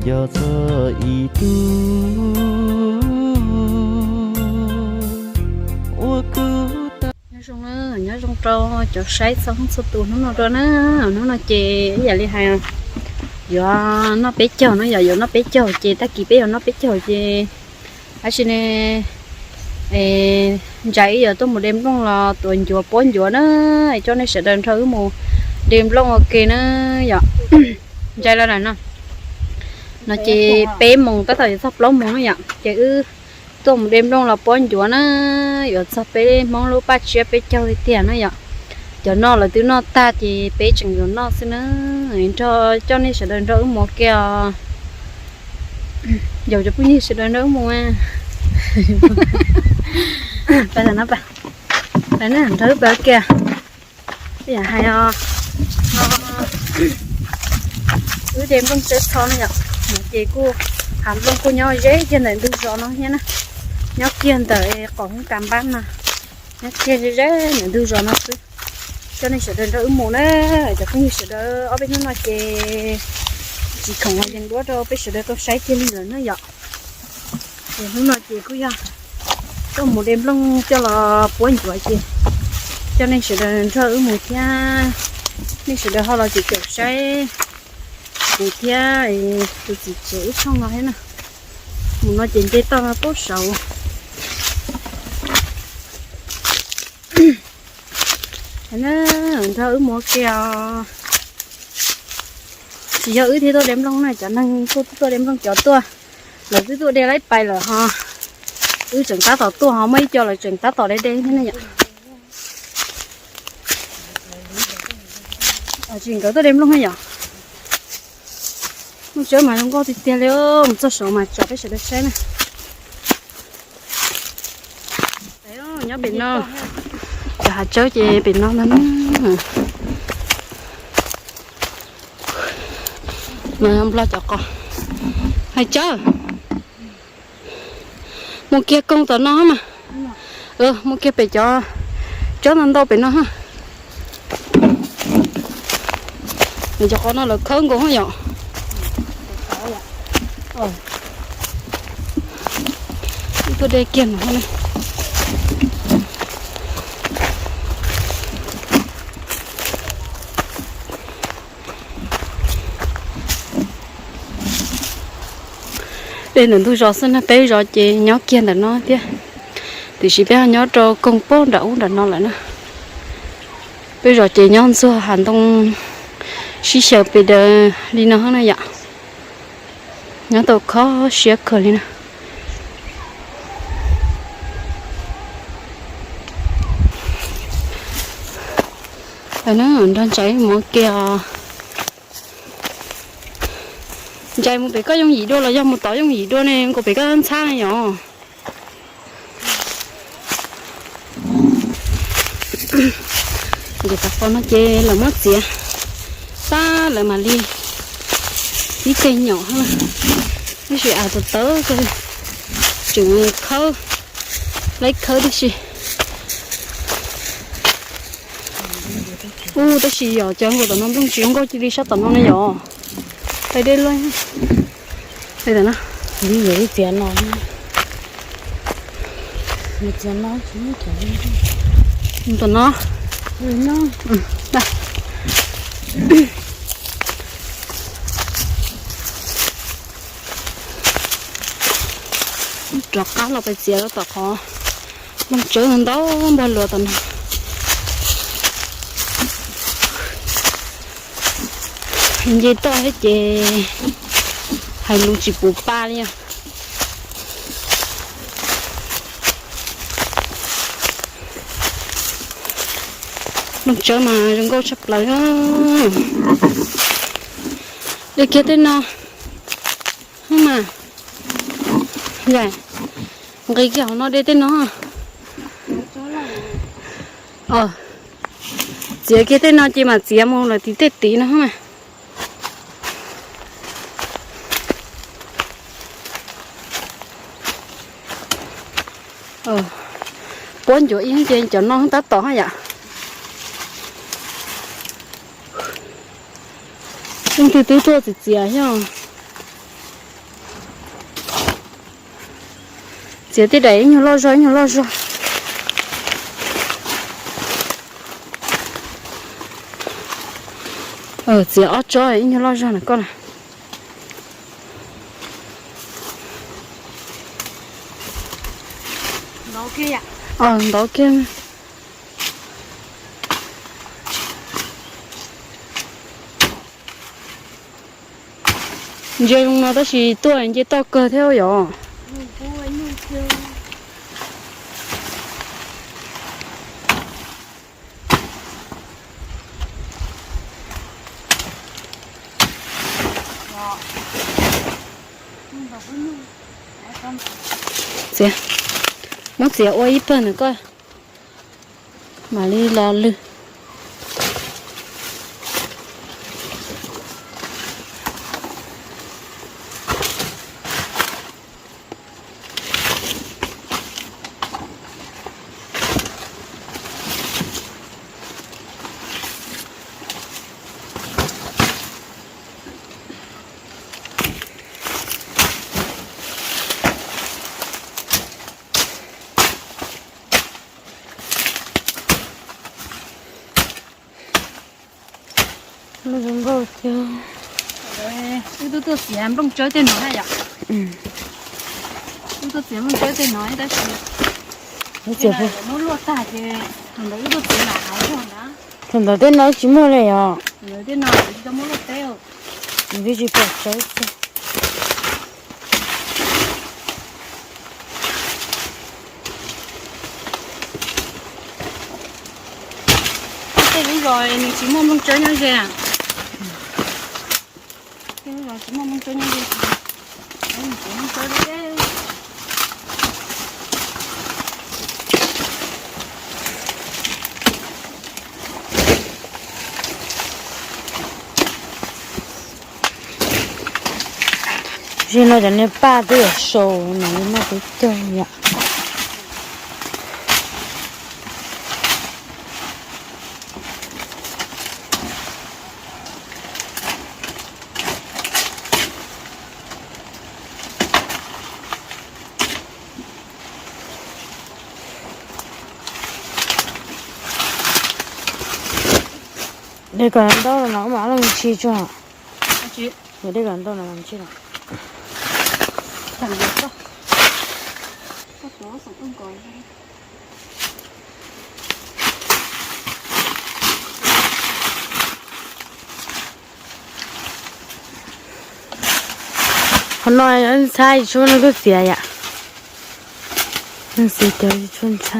cho thơ ý tu ô cứ nhớ trong nó nhớ trong trâu cho sấy xong số tù nó rồi nó chè giờ đi hàng giờ nó bé chờ nó giờ nó bé chờ chè ta kỳ bé nó bé chờ chè ở trên này chạy giờ tôi một đêm luôn là tuần chùa bốn chùa nó cho nên sẽ đơn thứ một đêm luôn ok nó giờ chạy ra này nó chỉ bé mông tới thời sắp lắm mông nó vậy chứ tôi một đêm luôn là bốn chùa nó giờ sắp bé mong lúc ba chia bé chơi tiền nó vậy cho nó là từ nó ta thì bé chừng rồi nó xin nó cho nên sẽ đơn thứ một kia giờ cho bây giờ sẽ đơn thứ một bây giờ nó bà đấy nó thứ bé kia bây giờ hay cứ đêm con sẽ cho nó nhở chị cô hàm luôn cô nhau dễ cho nên đừng cho nó nhé nè nhóc kia tới còn cam bán nè nhóc kia dễ nên đừng cho nó cho nên sẽ đơn đỡ mù đấy cho không như sẽ đỡ ở bên nó chị không có dân bữa đâu bên sẽ đỡ có sấy trên nữa nó dọ thì hôm nay chị cứ ra có một đêm luôn cho là bốn tuổi chị cho nên sẽ đỡ mù nha nên sẽ đỡ họ là chị kiểu sấy mù nha thì chị chỉ xong rồi nè mù nó chuyện chơi to tốt sầu nó thở mua keo chỉ cho thì tôi đem lông này cho nên tôi đem lông cho tôi là thứ tôi đem lấy bay là ha chừng tá tỏ tôi họ mới cho là chừng tá tỏ đây thế này nhỉ chừng cái tôi đem lông hay nhở không chớ mà không có thì tiền liệu một số số mà cho cái sự được xem này đấy đó nhớ bị nó hạt chớ chị bị nó lắm mà không lo cho con hay chớ một kia con tao nó mà một kia bị cho chớ nó đâu bị nó ha mình cho con nó là khớn cũng không nhở tôi đây kia nó này đây là tôi rõ xin bé rõ chị nhó kia là nó tiếc thì chỉ bé nhó cho công bố đậu là nó lại nữa bây giờ chị nhón xưa hành tông xí sợ bị đờ đi nó này vậy nhó tôi khó xé cửa đi nè rồi nó đang chạy một kia chạy một bị có giống gì đâu là do một tỏi giống gì đâu nên có bị có ăn xa này nhở giờ các con nó chê là mất gì ta lại mà đi tí cây nhỏ hơn cái gì từ tớ cái chừng khơ lấy khơ đi gì tới gì giờ chẳng có tao nó không chuyển có chỉ đi sát tao nó này giờ đây đây luôn đây là nó đi về tiền nó một tiền nó chỉ một tiền nó đây trọc cá là phải xé đó tao khó bằng chữ hơn đó bao lừa tao hình như to hết chị hay luôn chỉ bù ba nha lúc chớ mà đừng có chập lại đó để kia tên nó không mà vậy cái kiểu nó để tên nó chỉ kia tên nó chỉ mà chỉ mua là tí nó không mà bốn chỗ yên trên cho nó không tắt tỏ hả vậy nhưng từ từ tua thì chè nhá giờ tới đấy nhiều lo rồi nhiều lo rồi giờ ở chỗ ấy nhiều lo rồi này con này đó kia à đó kia giờ nó đó chỉ tuổi chỉ to cơ theo rồi Dạ, mắc gì ôi ít hơn nữa coi, mà đi lo lư. Nó giống bao tiêu. Tôi xem bông chơi tên nói à? Tôi xem bông chơi tên nói đấy. Nó chơi gì? Nó lót ta thì thằng đấy tôi xem là hái rồi đó. Thằng đó tên nói chỉ mua này à? Nói tên nói thì tao mua lót teo. Mình đi chỉ bỏ chơi. Cái rồi mình chỉ mua bông chơi nhau gì à? Cái rồi chỉ mua bông chơi nhau gì? Mình chỉ mua chơi đấy. Giờ nó đã nên ba đứa sầu này nó bị chơi nhỉ? Đây còn đâu là nó mà làm chi cho hả? Chị. Đây còn đâu là làm chi nào? Thằng Việt đó. Có số sống không còn. Hôm nay anh sai cho nó cái gì vậy? Anh sẽ cho chuyên cha.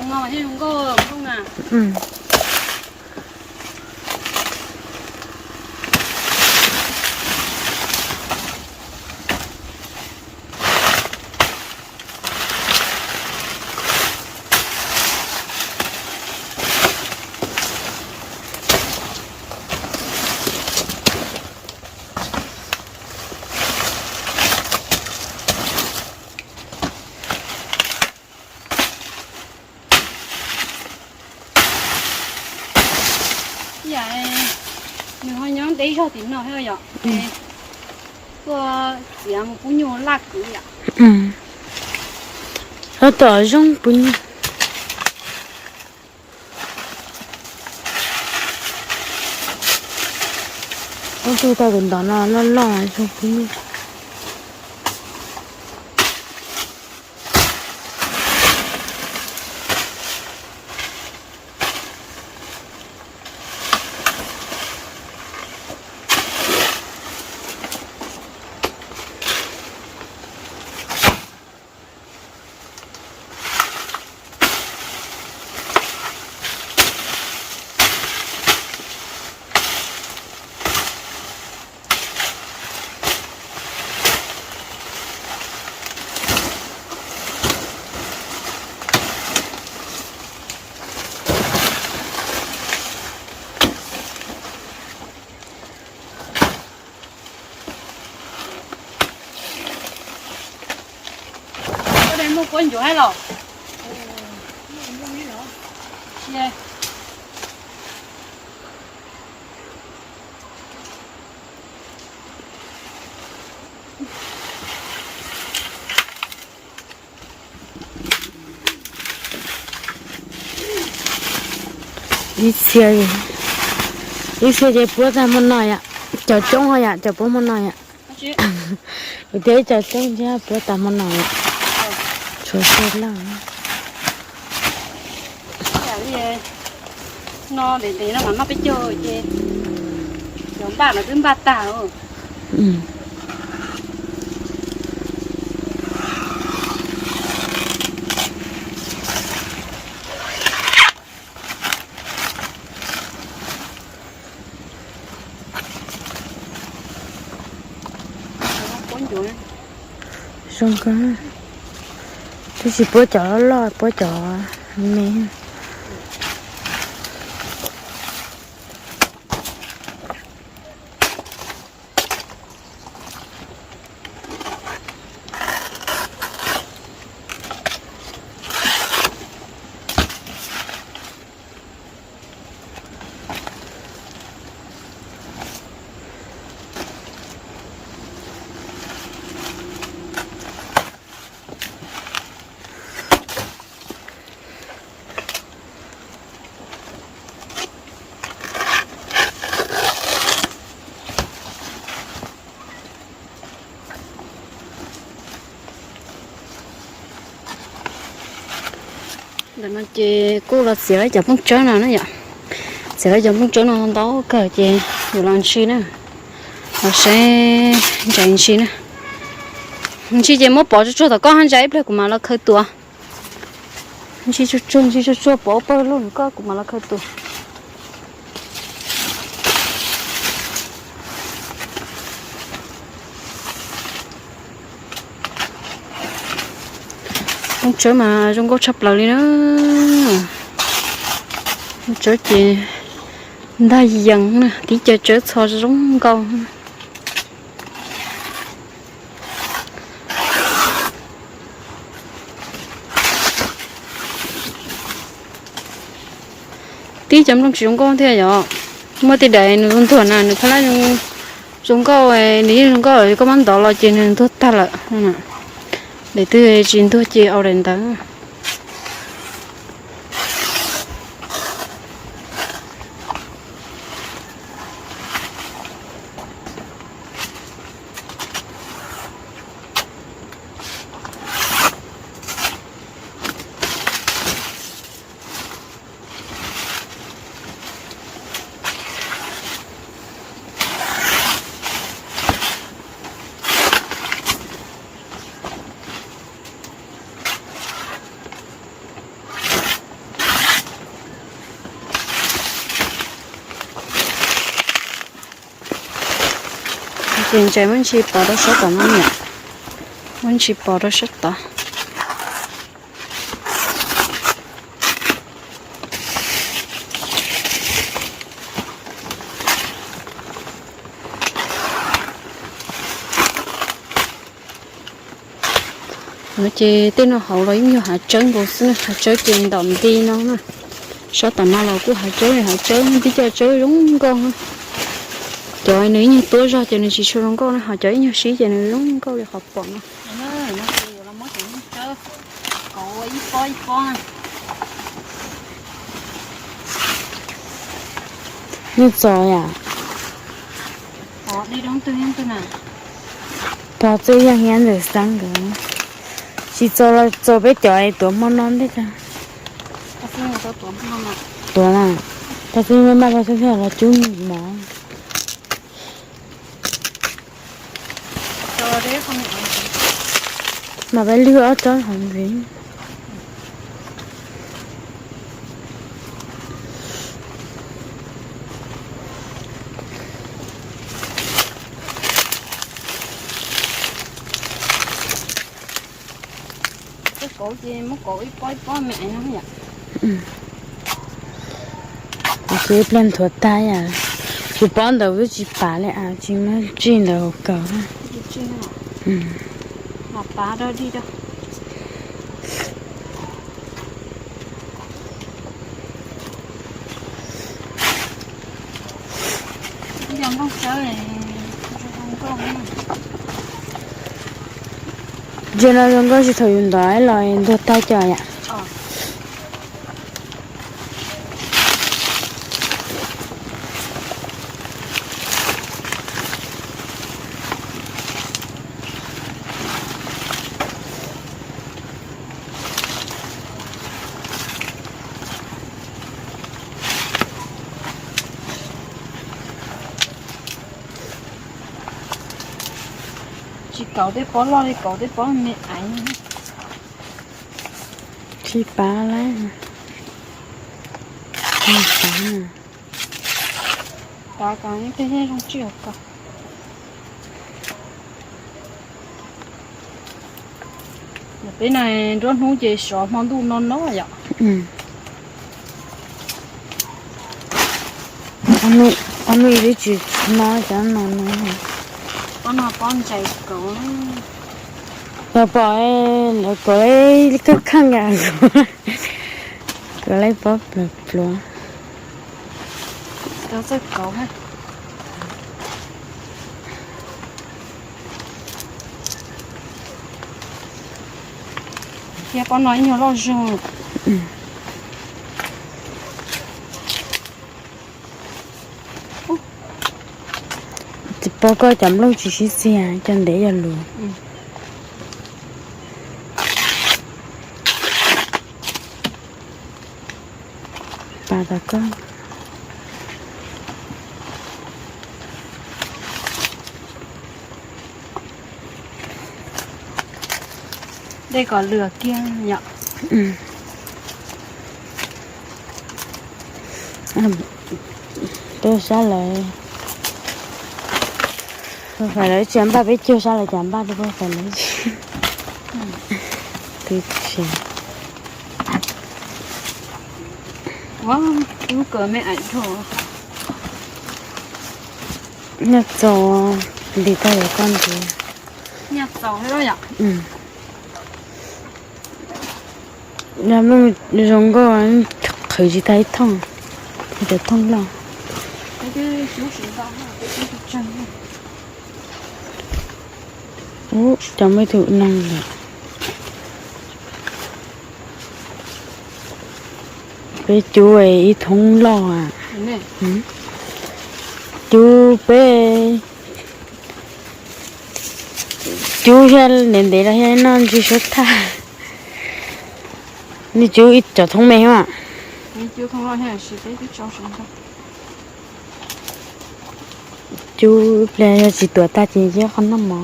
Mà chứ không có không à? Dạ, mình hơi nhón tí cho tính nào hay vậy? Có tiền cũng nhiều lạc cứ vậy. Nó tỏ rong bún. Tôi ta gần đó nó lo rong bún. quên chỗ hay lò yeah. đi xe gì bữa ra món này ạ chờ trống thôi ạ chờ bữa món này ạ thế chờ trống chứ bữa ta món này ạ chờ xe lắm nó để nó mà nó phải chơi chứ giống bạn là cứ bát tao xong cái tôi chỉ bữa chợ lo bữa chợ mẹ để nó chị cô là sẽ lấy chồng chớ nào nữa vậy sẽ lấy chồng chớ nào đó cờ chị nhiều lần chi nữa nó sẽ chạy chi nữa chị chỉ muốn bỏ cho tao có hắn chạy của mà nó khơi tua chị cho bỏ bơ luôn có của mà nó khơi tua không chớ mà trong có chập lại nữa không chớ chị đa dần nè tí chớ cho giống con tí chấm trong chúng con thế rồi mà thì để nó luôn thuần này nó phải là chúng có lý chúng có ở có món đó là chuyện thuốc ta là để từ chuyện thuốc chị ở đến đó hiện tại mình chỉ bỏ đó số tầm năm nhỉ mình chỉ bỏ đó số tầm nó chỉ tên nó hậu lấy nhiều hạt trứng bột xứ hạt trứng trên đồng ti nó nè số tầm nào là của hạt trứng tí cho trứng đúng con trời nếu như tối ra cho nên chỉ cho nó con họ chơi như xí cho nên đúng câu để học bọn nó là mất những chơi cậu ít con như rồi à họ đi đón tôi nè bỏ chơi yang yan rồi sang rồi chỉ cho bé chơi tuổi món non đấy cha ta xin là tuổi non à tuổi là ta xin với ba sẽ là chú mà cho đấy không mà bé lừa cho làm gì cái cổ gì mất cổ ít có mẹ nó vậy chị lên thuật tay à chị bán đầu với chị bán lại à chị mới chuyên đầu cỡ mà bán đó đi đâu con không chơi này không có lắm. giờ nó dùng cái gì thổi dùng đó là đốt tay trời ạ. Chỉ cậu để bỏ lo đi cậu để bỏ mẹ ảnh. Chỉ ba lá. Cả cả những cái này không chịu cả. Bên này rón không chỉ sợ món đồ non nó vậy. Anh nuôi đi chỉ nói cho nó con chạy cậu. Bà bỏ là có lấy cái khăn gà có lấy bóp được luôn. Tao sẽ cậu ha. Kia con nói nhiều lo rồi. Chỉ bỏ coi chấm lâu chỉ xí xe chân để cho luôn. Bà ta con. Đây có lửa kia nhở. Tôi sẽ lại không phải lấy chém ba biết chưa sao lại chém ba tôi không phải lấy tôi chỉ Wow, cứu cỡ mẹ ảnh thôi. nhặt rồi đi tay của con gì Nhặt dầu hết rồi ạ. làm luôn dùng cái khởi gì tay thông để thông lòng Cái chú sử dụng cái chú chân. chẳng mấy thụ năng rồi bé chú ấy ít thông lo à chú bé chú sẽ lên đấy là hay nó chú sốt tha ni chú ít cho thông mẹ mà Chú không lo hay sự cái cháu sử dụng. chú là chỉ tuổi ta chỉ chứ không nằm mỏ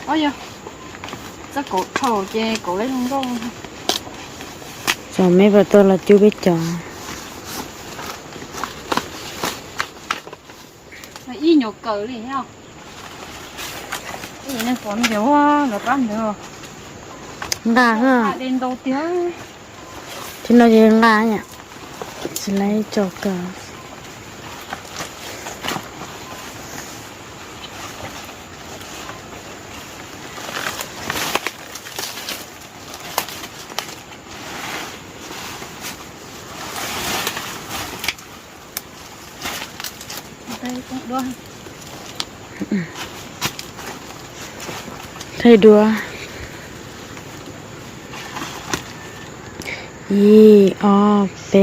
Ôi giời. Chắc cổ trầu chê cổ lấy không đâu. cho mấy bà tôi là chú biết cho Y nhổ cờ đi nhau. Y nên phốn kiểu nó ăn được. ngà ha Đến đầu tiếng. thì nó gì ngà nhỉ chỉ lấy cho cờ Đây cũng đua. thầy đùa Y O P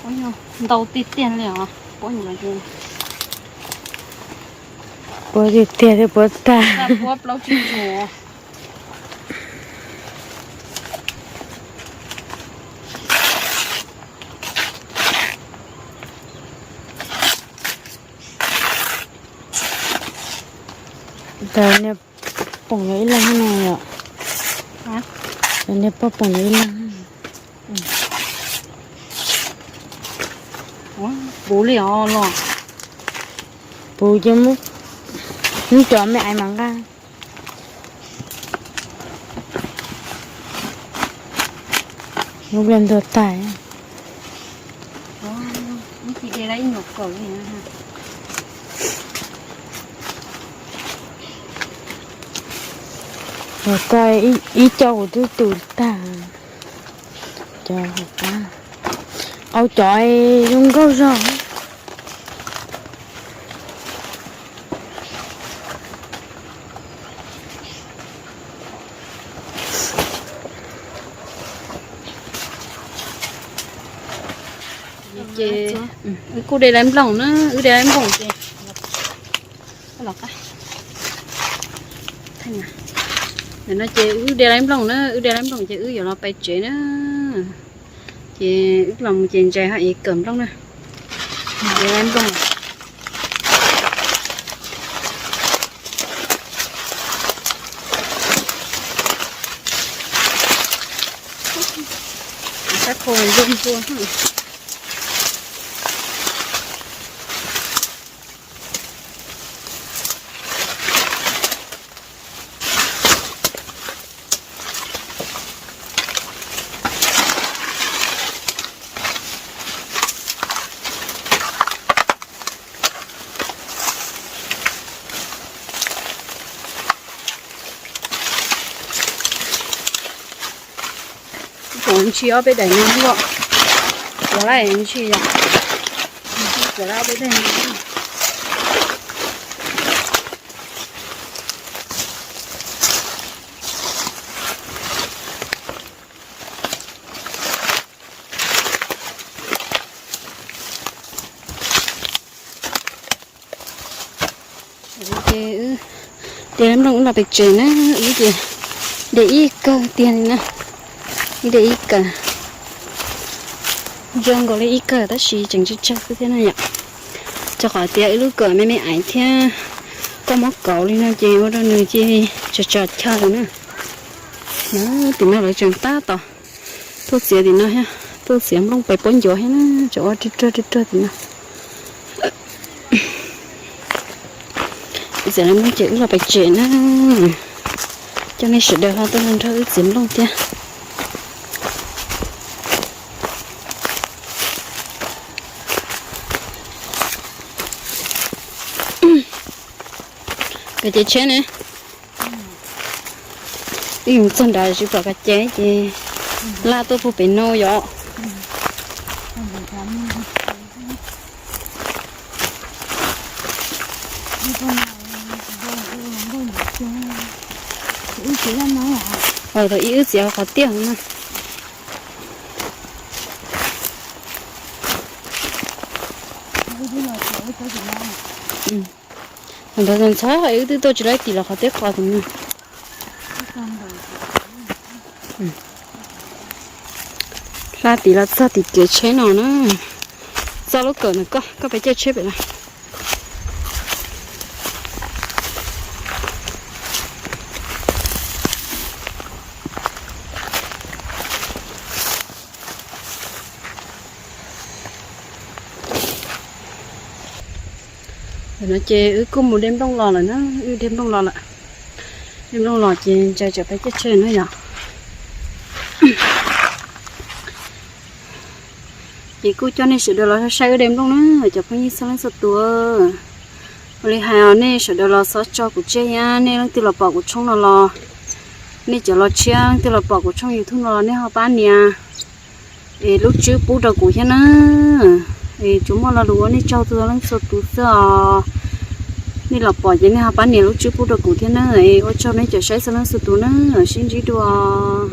Ôi giời. Đầu tít tiền liền à. Ôi giời ơi. bố thì tiền thì bố ta Ta bóp lâu chịu rùa. tao nè bông lấy lăng này ạ Hả? tao nè bông lấy lăng Bố liều lo. bố cho múc nhưng cho mẹ ai mang ra lúc lên đợt tải Những chị để đấy nhổ cờ gì nữa ha. rồi coi ý châu tôi tụi ta cho ta ôi trời luôn có rồi chị cô để làm lòng nữa để làm bổng chị lọc á thanh à để nó chị để làm lòng nữa để làm lòng chị giờ nó bay chế nữa chị lòng chị chạy hay cầm lòng nữa để làm lòng chắc khô rung chua còn chi ở bên đây nữa không ạ? Giờ lại anh chi rồi. Giờ lại bên đây. Để em cũng là bị chuyển á, ý gì? Để ý cơ tiền nè. Để ý cả dân gọi là ý cả ta chỉ chẳng chỉ chắc cái thế này ạ cho khỏi tiệt lúc cỡ mấy ảnh thế có móc cậu đi nào chị ở đâu người chị chợt chơi rồi nữa nó tìm ra lại trường ta tỏ thuốc xịa thì nó ha thuốc xịa không phải bón gió hay nó chỗ đi chơi thì nó bây giờ em muốn chữ là phải chuyện á cho nên sự đều hoa tôi lên thôi xịn luôn nha cái chế chế này im chân đại chỉ phải cái chế gì la tôi phụ bị nô vậy rồi ý ước gì có tiền mà mình đang chơi hay ước tôi chỉ lấy tiền là khó tiếc quá thôi ra tỷ là sao tỷ chế chế nào nữa sao lúc cỡ nữa có phải chơi chế vậy này nó chơi cũng một đêm đông lò là nó đêm đông lò lại đêm đông lò chơi chơi phải chết chơi nữa nhở chị cô cho nên sự đó là sai cái đêm đông nữa chụp cái như sao lên sốt tua rồi hai này sự đó là sốt cho của chơi nha nên từ là bỏ của trong là lò nên chỉ là chiang từ là bỏ của trong nhiều thứ là nên họ bán nè lúc trước bố đầu của thế nữa chúng mà là lúa nên cho tôi lên sốt tua sao nên là bỏ vậy nên họ bán nè lúc trước bố đầu của thế nữa ôi cho nên chỉ sai sao lên sốt tua nữa xin chỉ đùa